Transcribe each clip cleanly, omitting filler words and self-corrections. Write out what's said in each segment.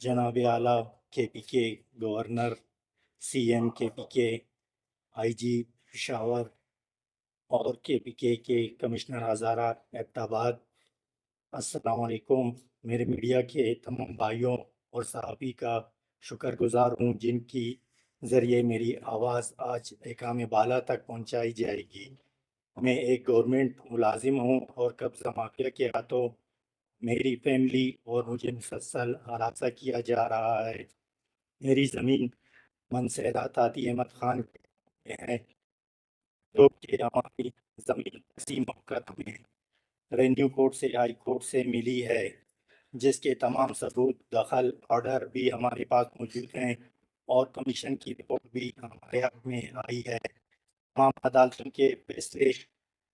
जनाब आला KPK governor, CM KPK, IG Peshawar और KPK के कमिश्नर हज़ारा एबटाबाद, अस्सलाम वालेकुम। मेरे मीडिया के तमाम भाइयों और सहाफ़ी का शुक्रगुज़ार हूँ जिनकी ज़रिए मेरी आवाज़ आज ऐकाम बाला तक पहुँचाई जाएगी। मैं एक गवर्नमेंट मुलाजिम हूँ और कब्ज़ा माफिया के हाथों मेरी फैमिली और मुझे मुसलसल हरासा किया जा रहा है। मेरी ज़मीन मनसेरा ताती अहमद खान के है, जो कि हमारी ज़मीन तकसीम कर हमें रेन्यू कोर्ट से हाई कोर्ट से मिली है, जिसके तमाम सबूत दखल ऑर्डर भी हमारे पास मौजूद हैं और कमीशन की रिपोर्ट भी हमारे हक में आई है। तमाम अदालतों के फैसले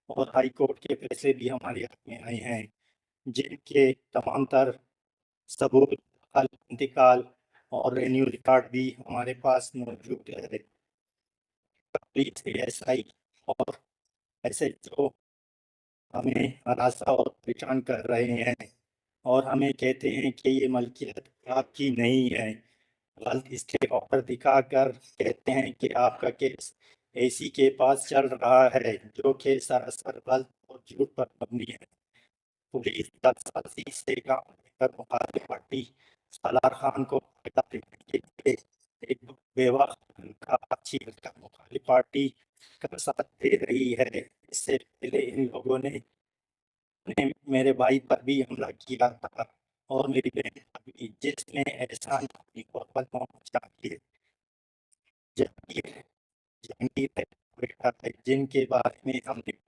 और हाई कोर्ट के फैसले भी हमारे हक में आए हैं, जिनके तमाम तर सबूत दखल, इंतकाल और रेन्यू रिकॉर्ड भी हमारे पास मौजूद है। पुलिस, ASI और SHO हमें हरासा और परेशान कर रहे हैं और हमें कहते हैं कि ये मलकियत आपकी नहीं है। गलत स्टे ऑर्डर दिखाकर कहते हैं कि आपका केस AC के पास चल रहा है, जो कि सरासर गलत और झूठ पर मबनी है। पुलिस जालसाजी से काम लेकर मुखालिफ पार्टी सालार खान को फायदा देने के लिए एक बेवा का चीरकर मुखालिफ पार्टी का साथ दे रही है। इससे पहले इन लोगों ने मेरे भाई पर भी हमला किया था और मेरी बहन पर भी, जिसमें एहसान अपनी कोरबत पहुंचा के जहांगीर जहांगीर है, बेटा है, जिनके बारे में हमने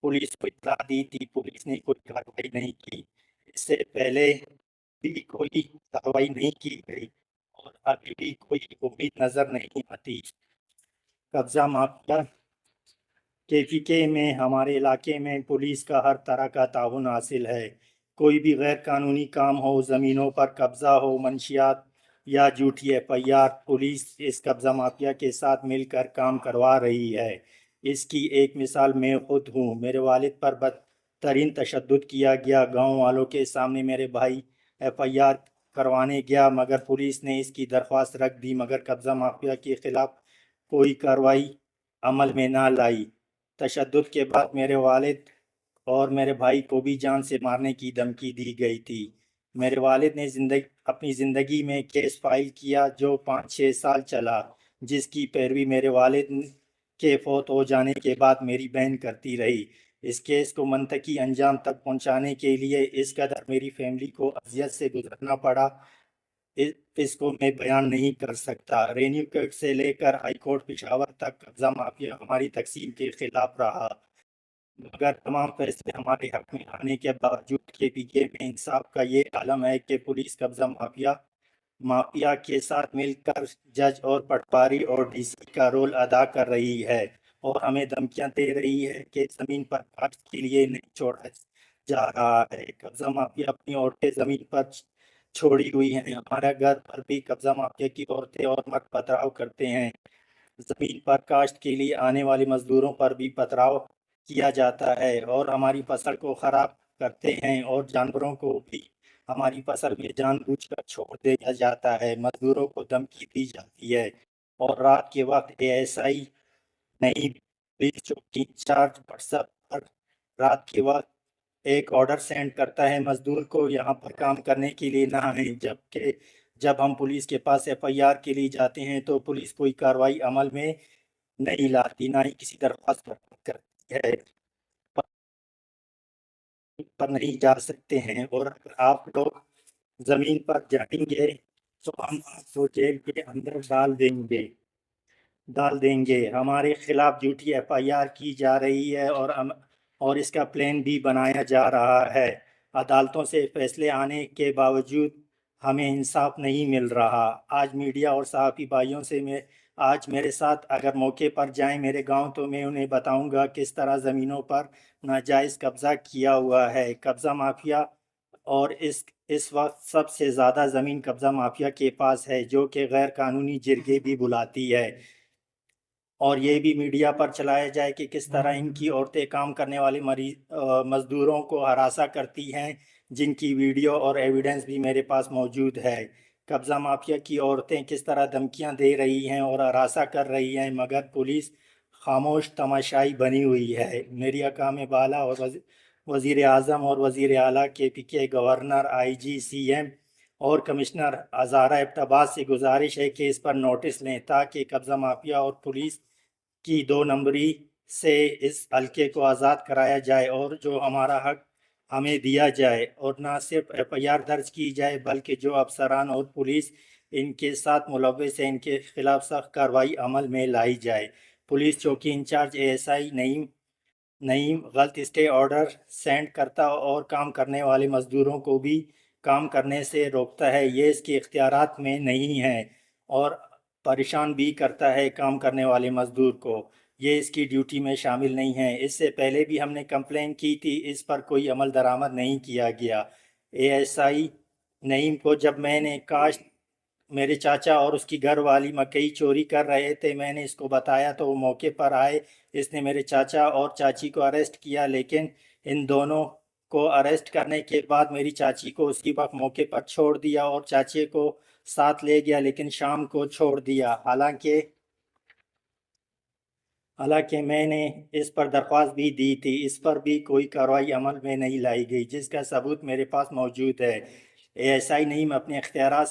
पुलिस को इत्तला दी थी। पुलिस ने कोई कार्रवाई नहीं की। इससे पहले भी कोई कार्रवाई नहीं की गई और अभी भी कोई उम्मीद नजर नहीं आती। कब्जा माफिया KPK में हमारे इलाके में पुलिस का हर तरह का ताउन हासिल है। कोई भी गैर कानूनी काम हो, ज़मीनों पर कब्जा हो, मंशियात या झूठी FIR, पुलिस इस कब्जा माफिया के साथ मिलकर काम करवा रही है। इसकी एक मिसाल मैं खुद हूँ। मेरे वालिद पर बदतरीन तशद्दुद किया गया। गांव वालों के सामने मेरे भाई FIR करवाने गया, मगर पुलिस ने इसकी दरख्वास्त रख दी, मगर कब्जा माफिया के खिलाफ कोई कार्रवाई अमल में ना लाई। तशद्दुद के बाद मेरे वालिद और मेरे भाई को भी जान से मारने की धमकी दी गई थी। मेरे वालिद ने अपनी ज़िंदगी में केस फाइल किया जो 5-6 साल चला, जिसकी पैरवी मेरे वालिद के फौत हो जाने के बाद मेरी बहन करती रही। इस केस को मंतकी अंजाम तक पहुंचाने के लिए इस कदर मेरी फैमिली को अजियत से गुजरना पड़ा, इसको मैं बयान नहीं कर सकता। रेन्यू कोर्ट से लेकर हाई कोर्ट पेशावर तक कब्जा माफिया हमारी तकसीम के खिलाफ रहा, मगर तमाम फैसले हमारे हक में आने के बावजूद KPK में इंसाफ का ये आलम है कि पुलिस कब्जा माफिया माफिया के साथ मिलकर जज और पटवारी और DC का रोल अदा कर रही है और हमें धमकियां दे रही है कि जमीन पर काश्त के लिए नहीं छोड़ा जा रहा है। कब्जा माफिया अपनी औरतें जमीन पर छोड़ी हुई हैं। हमारे घर पर भी कब्जा माफिया की औरतें और मर्द पथराव करते हैं। जमीन पर काश्त के लिए आने वाले मजदूरों पर भी पथराव किया जाता है और हमारी फसल को खराब करते हैं और जानवरों को भी हमारी फसल में जानबूझकर छोड़ दिया जाता है। मजदूरों को धमकी दी जाती है और रात के वक्त ASI नहीं, पुलिस चौकी इंचार्ज WhatsApp पर रात के वक्त एक ऑर्डर सेंड करता है मजदूर को यहाँ पर काम करने के लिए ना आए, जबकि जब हम पुलिस के पास FIR के लिए जाते हैं तो पुलिस कोई कार्रवाई अमल में नहीं लाती, ना ही किसी दरख्वास्त पर करती है। पर नहीं जा सकते हैं और अगर आप लोग जमीन पर जाएंगे तो हम आपको जेल के अंदर डाल देंगे। हमारे खिलाफ झूठी FIR की जा रही है और इसका प्लान भी बनाया जा रहा है। अदालतों से फैसले आने के बावजूद हमें इंसाफ नहीं मिल रहा। आज मीडिया और सहाफ़ी भाइयों से मैं आज मेरे साथ अगर मौके पर जाएं मेरे गांव, तो मैं उन्हें बताऊंगा किस तरह ज़मीनों पर नाजायज़ कब्ज़ा किया हुआ है। कब्ज़ा माफिया और इस वक्त सबसे ज़्यादा ज़मीन कब्ज़ा माफिया के पास है, जो कि गैर कानूनी जिरगे भी बुलाती है। और ये भी मीडिया पर चलाया जाए कि किस तरह इनकी औरतें काम करने वाले मजदूरों को हरासा करती हैं, جن کی ویڈیو اور ایویڈنس بھی میرے پاس موجود ہے۔ قبضہ مافیا کی عورتیں کس طرح دھمکیاں دے رہی ہیں اور ہراساں کر رہی ہیں، مگر پولیس خاموش تماشائی بنی ہوئی ہے۔ میری حکام بالا اور وزیر اعظم اور وزیر اعلیٰ کے پی کے، گورنر، آئی جی، سی ایم اور کمشنر ہزارہ ایبٹ سے گزارش ہے کہ اس پر نوٹس لیں تاکہ قبضہ مافیا اور پولیس کی 2 نمبری سے اس حلقے کو آزاد کرایا جائے اور جو ہمارا حق ہمیں دیا جائے، اور نہ صرف ایف آئی آر درج کی جائے بلکہ جو افسران اور پولیس ان کے ساتھ ملوث ہیں ان کے خلاف سخت کارروائی عمل میں لائی جائے۔ پولیس چوکی انچارج اے ایس آئی نعیم غلط اسٹے آرڈر سینڈ کرتا اور کام کرنے والے مزدوروں کو بھی کام کرنے سے روکتا ہے۔ یہ اس کے اختیارات میں نہیں ہے اور پریشان بھی کرتا ہے کام کرنے والے مزدور کو۔ یہ اس کی ڈیوٹی میں شامل نہیں ہے۔ اس سے پہلے بھی ہم نے کمپلین کی تھی، اس پر کوئی عمل درآمد نہیں کیا گیا۔ اے ایس آئی نعیم کو جب میں نے کاشت میرے چاچا اور اس کی گھر والی مکئی چوری کر رہے تھے میں نے اس کو بتایا تو وہ موقع پر آئے۔ اس نے میرے چاچا اور چاچی کو اریسٹ کیا، لیکن ان دونوں کو اریسٹ کرنے کے بعد میری چاچی کو اسی وقت موقع پر چھوڑ دیا اور چاچے کو ساتھ لے گیا، لیکن شام کو چھوڑ دیا۔ حالانکہ میں نے اس پر درخواست بھی دی تھی، اس پر بھی کوئی کارروائی عمل میں نہیں لائی گئی، جس کا ثبوت میرے پاس موجود ہے۔ اے ایس آئی نعیم اپنے اختیارات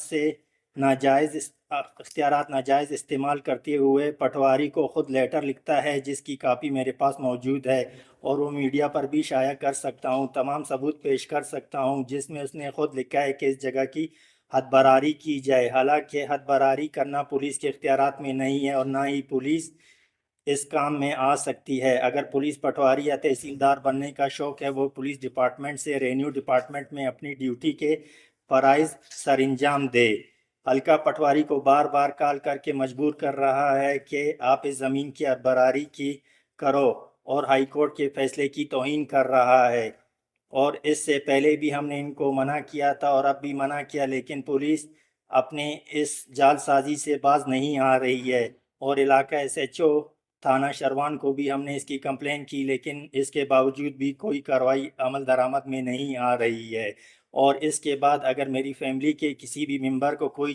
ناجائز استعمال کرتے ہوئے پٹواری کو خود لیٹر لکھتا ہے، جس کی کاپی میرے پاس موجود ہے اور وہ میڈیا پر بھی شائع کر سکتا ہوں، تمام ثبوت پیش کر سکتا ہوں، جس میں اس نے خود لکھا ہے کہ اس جگہ کی حد براری کی جائے۔ حالانکہ حد براری کرنا پولیس کے اختیارات میں نہیں ہے اور نہ ہی پولیس اس کام میں آ سکتی ہے۔ اگر پولیس پٹواری یا تحصیلدار بننے کا شوق ہے، وہ پولیس ڈپارٹمنٹ سے ریونیو ڈپارٹمنٹ میں اپنی ڈیوٹی کے فرائض سر انجام دے۔ حلقہ پٹواری کو بار بار کال کر کے مجبور کر رہا ہے کہ آپ اس زمین کی حد براری کی کرو اور ہائی کورٹ کے فیصلے کی توہین کر رہا ہے، اور اس سے پہلے بھی ہم نے ان کو منع کیا تھا اور اب بھی منع کیا، لیکن پولیس اپنے اس جال سازی سے باز نہیں آ رہی ہے۔ اور علاقہ ایس ایچ او تھانہ شروان کو بھی ہم نے اس کی کمپلین کی، لیکن اس کے باوجود بھی کوئی کارروائی عمل درآمد میں نہیں آ رہی ہے۔ اور اس کے بعد اگر میری فیملی کے کسی بھی ممبر کو کوئی